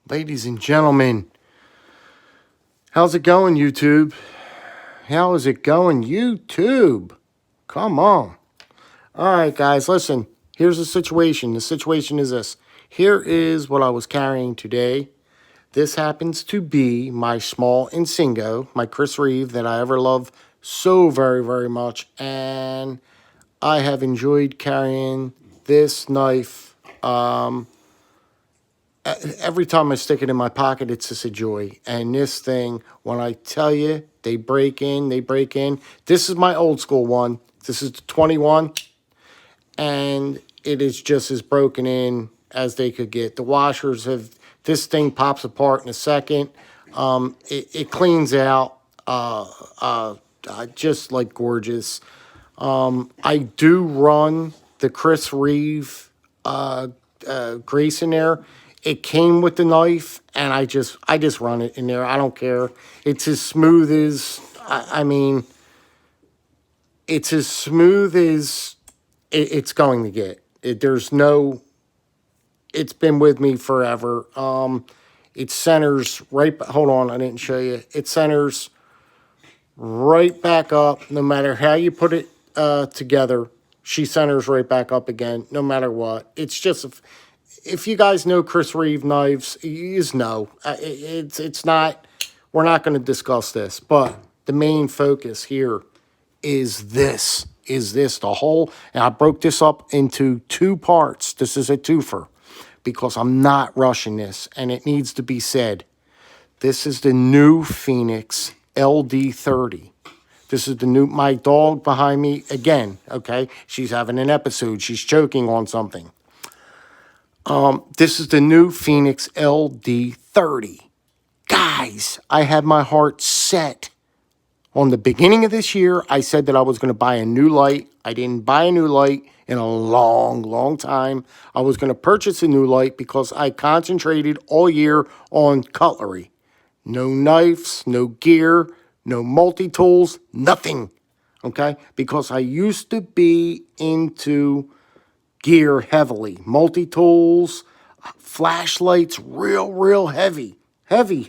Ladies and gentlemen, how's it going, YouTube? How is it going, YouTube? Come on. All right, guys, listen. Here's the situation. The situation is this. Here is what I was carrying today. This happens to be my small Insingo, my Chris Reeve that I ever love so very, very much. And I have enjoyed carrying this knife. Every time I stick it in my pocket, it's just a joy. And this thing, when I tell you, they break in, they break in. This is my old school one. This is the 21. And it is just as broken in as they could get. The washers have, this thing pops apart in a second. It cleans out just like gorgeous. I do run the Chris Reeve grease in there. It came with the knife, and I just run it in there. I don't care. It's as smooth as, I mean, it's as smooth as it's going to get. There's no, it's been with me forever. It centers right, hold on, I didn't show you. It centers right back up, no matter how you put it together. She centers right back up again, no matter what. It's just, if you guys know Chris Reeve knives, you just know. It's not, we're not going to discuss this, but the main focus here is this, the whole, and I broke this up into two parts. This is a twofer because I'm not rushing this, and it needs to be said. This is the new Fenix LD30. This is the new, my dog behind me, again, okay? She's having an episode. She's choking on something. This is the new Fenix LD30. Guys, I had my heart set. On the beginning of this year, I said that I was going to buy a new light. I didn't buy a new light in a long, long time. I was going to purchase a new light because I concentrated all year on cutlery. No knives, no gear, no multi-tools, nothing. Okay? Because I used to be into gear heavily. Multi-tools, flashlights, real heavy. Heavy.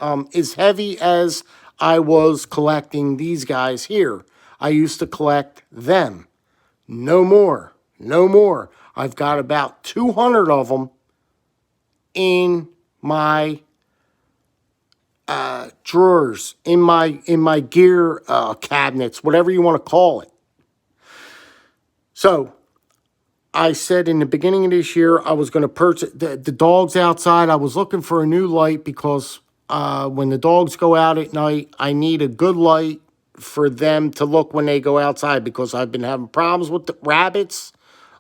As heavy as I was collecting these guys here. I used to collect them. No more. I've got about 200 of them in my drawers, in my gear cabinets, whatever you want to call it. So I said in the beginning of this year, I was going to purchase the dogs outside. I was looking for a new light because when the dogs go out at night, I need a good light for them to look when they go outside because I've been having problems with the rabbits.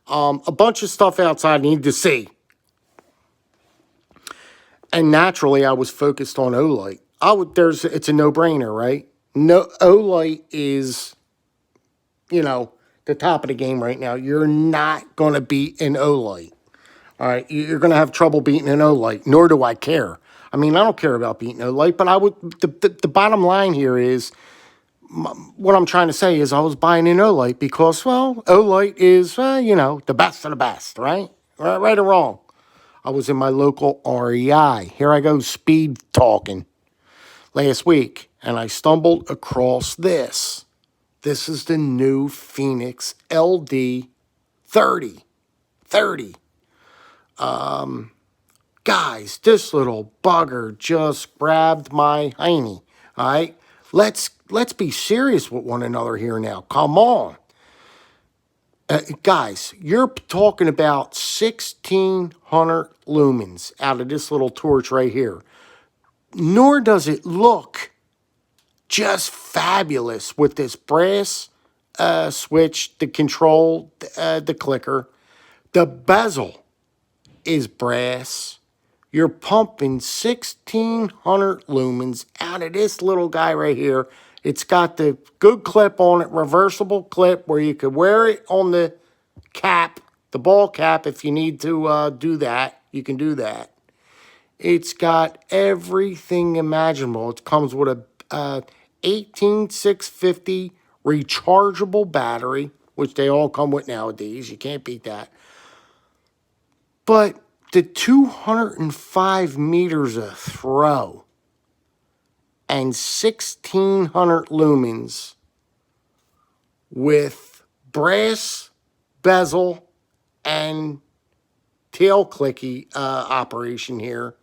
A bunch of stuff outside I need to see. And naturally, I was focused on O-Light. It's a no-brainer, right? No, O-Light is, the top of the game right now. You're not going to beat an O-Light. All right, you're going to have trouble beating an O-Light, nor do I care. I mean, I don't care about beating O-Light, but the bottom line here is, what I'm trying to say is I was buying an O-Light because, well, O-Light is, the best of the best, right? Right or wrong. I was in my local REI. Here I go, speed talking. Last week, and I stumbled across this. This is the new Fenix LD30. 30. Guys, this little bugger just grabbed my hiney. All right? Let's be serious with one another here now. Come on. Guys, you're talking about 1,600 lumens out of this little torch right here. Nor does it look just fabulous with this brass switch, the control, the clicker. The bezel is brass. You're pumping 1,600 lumens out of this little guy right here. It's got the good clip on it, reversible clip, where you could wear it on the cap, the ball cap, if you need to do that. You can do that. It's got everything imaginable. It comes with a 18650 rechargeable battery, which they all come with nowadays. You can't beat that. But the 205 meters of throw and 1,600 lumens with brass bezel and tail clicky operation here.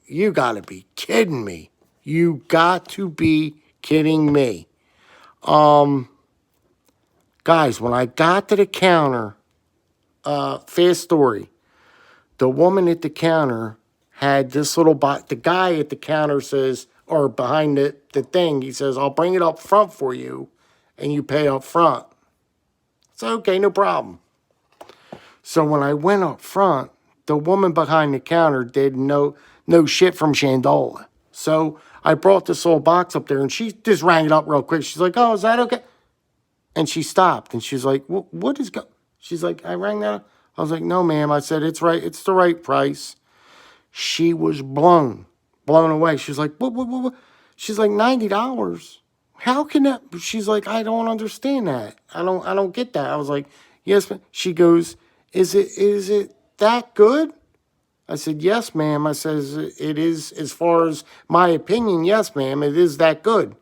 You gotta be kidding me. You got to be kidding me. Guys, when I got to the counter, fast story, the woman at the counter had this little box. The guy at the counter says, or behind the thing, he says, I'll bring it up front for you and you pay up front. It's okay, no problem. So when I went up front, the woman behind the counter did no shit from Shandola. So I brought this little box up there and she just rang it up real quick. She's like, oh, is that okay? And she stopped and she's like, what is going? She's like, I rang that up. I was like, no, ma'am. I said, it's right. It's the right price. She was blown away. She's like, what? She's like, $90. How can that? She's like, I don't understand that. I don't get that. I was like, yes, ma'am. She goes, is it that good? I said, yes, ma'am. I says, it is, as far as my opinion, yes, ma'am, it is that good.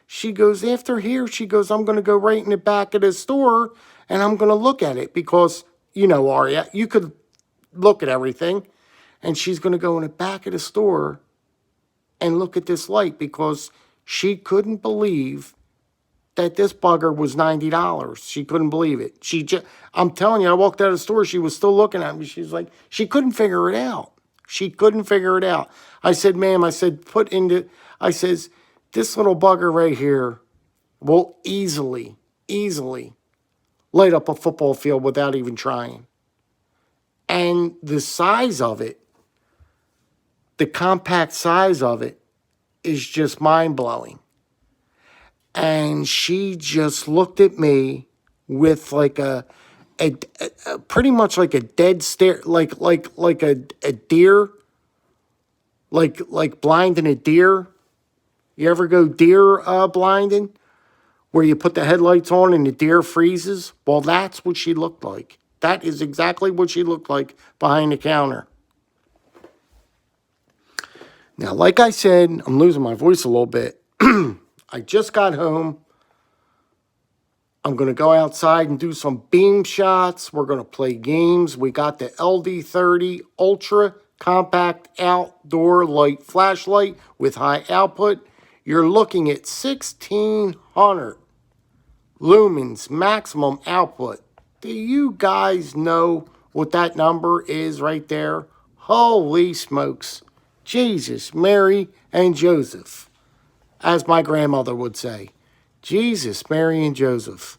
She goes, after here, she goes, I'm going to go right in the back of the store and I'm going to look at it because, you know, Aria, you could look at everything. And she's going to go in the back of the store and look at this light because she couldn't believe that this bugger was $90. She couldn't believe it. I'm telling you, I walked out of the store, she was still looking at me. She's like, she couldn't figure it out. She couldn't figure it out. I said, ma'am, I said, I says, this little bugger right here will easily light up a football field without even trying. And the size of it, the compact size of it is just mind-blowing. And she just looked at me with like a pretty much like a dead stare, like a deer, like blinding a deer. You ever go deer blinding, where you put the headlights on and the deer freezes? Well, that's what she looked like. That is exactly what she looked like behind the counter. Now, like I said, I'm losing my voice a little bit. I just got home. I'm going to go outside and do some beam shots. We're going to play games. We got the LD30 Ultra Compact Outdoor Light Flashlight with high output. You're looking at 1,600 lumens maximum output. Do you guys know what that number is right there? Holy smokes. Jesus, Mary, and Joseph, as my grandmother would say. Jesus, Mary, and Joseph.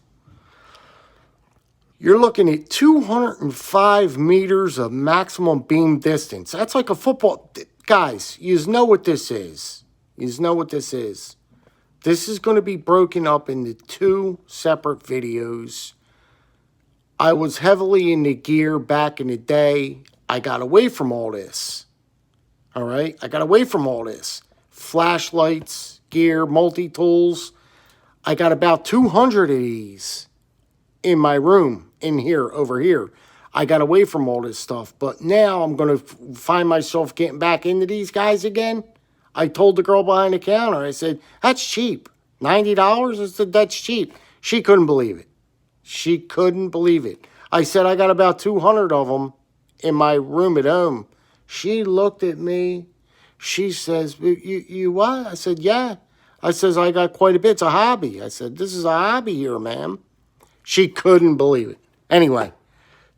You're looking at 205 meters of maximum beam distance. That's like a football. Guys, you know what this is. You know what this is. This is going to be broken up into two separate videos. I was heavily into gear back in the day. I got away from all this. All right? I got away from all this. Flashlights, gear, multi-tools. I got about 200 of these in my room, in here, over here. I got away from all this stuff. But now I'm going to find myself getting back into these guys again. I told the girl behind the counter, I said, that's cheap. $90? I said, that's cheap. She couldn't believe it. She couldn't believe it. I said, I got about 200 of them in my room at home. She looked at me. She says, you what? I said, yeah. I says, I got quite a bit. It's a hobby. I said, this is a hobby here, ma'am. She couldn't believe it. Anyway,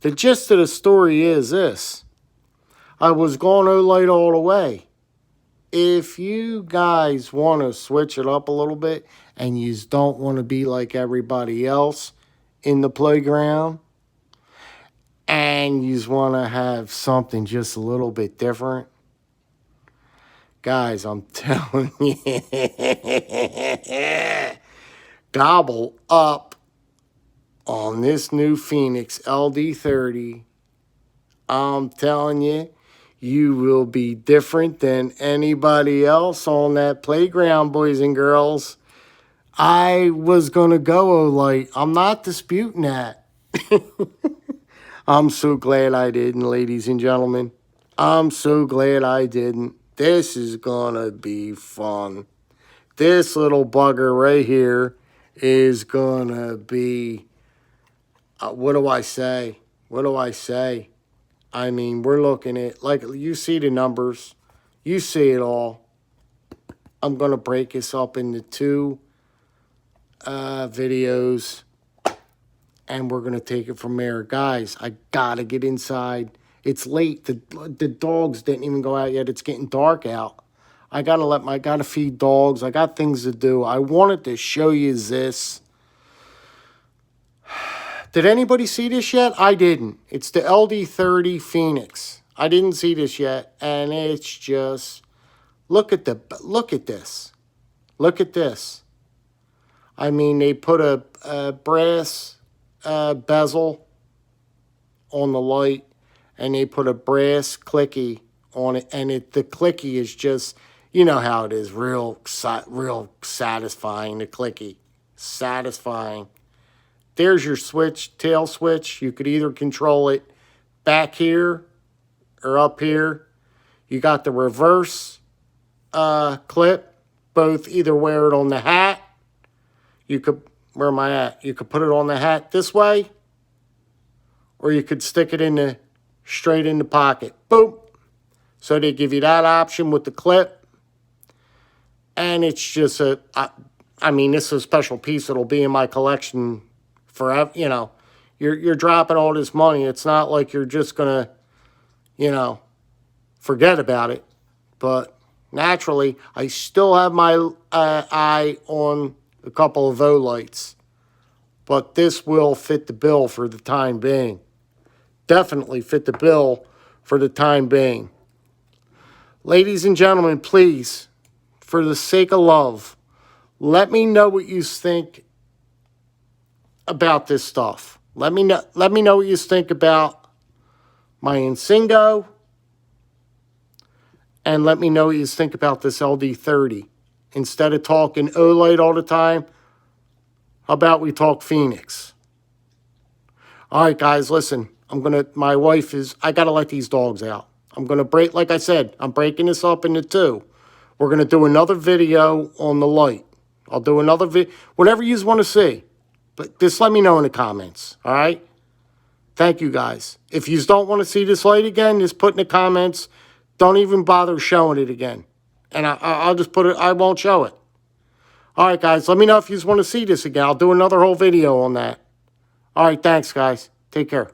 the gist of the story is this. I was going O-Light all the way. If you guys want to switch it up a little bit and you don't want to be like everybody else in the playground and you just want to have something just a little bit different, guys, I'm telling you, gobble up on this new Fenix LD30. I'm telling you, you will be different than anybody else on that playground, boys and girls. I was going to go O-Light. I'm not disputing that. I'm so glad I didn't, ladies and gentlemen. I'm so glad I didn't. This is gonna be fun. This little bugger right here is gonna be, what do I say? What do I say? I mean, we're looking at, like, you see the numbers. You see it all. I'm gonna break this up into two videos, and we're gonna take it from there. Guys, I gotta get inside. It's late. The dogs didn't even go out yet. It's getting dark out. I gotta feed dogs. I got things to do. I wanted to show you this. Did anybody see this yet? I didn't. It's the LD30 Fenix. I didn't see this yet, and it's just, look at this. Look at this. I mean, they put a brass bezel on the light, and they put a brass clicky on it, and the clicky is just, you know how it is, real satisfying. The clicky, satisfying. There's your switch, tail switch. You could either control it back here or up here. You got the reverse clip. Both either wear it on the hat. You could, where am I at? You could put it on the hat this way, or you could stick it straight in the pocket. Boom. So they give you that option with the clip. And it's just I mean, this is a special piece that'll be in my collection forever. You know, you're dropping all this money. It's not like you're just gonna, you know, forget about it. But naturally, I still have my eye on a couple of lights. But this will fit the bill for the time being. Definitely fit the bill for the time being. Ladies and gentlemen, please, for the sake of love, let me know what you think about this stuff. Let me know what you think about my Insingo, and let me know what you think about this LD30. Instead of talking Olight all the time, how about we talk Fenix? All right, guys, listen. My wife I got to let these dogs out. I'm going to break, like I said, I'm breaking this up into two. We're going to do another video on the light. I'll do another video, whatever you want to see. But just let me know in the comments, all right? Thank you, guys. If you don't want to see this light again, just put in the comments. Don't even bother showing it again. And I'll just put it, I won't show it. All right, guys, let me know if you want to see this again. I'll do another whole video on that. All right, thanks, guys. Take care.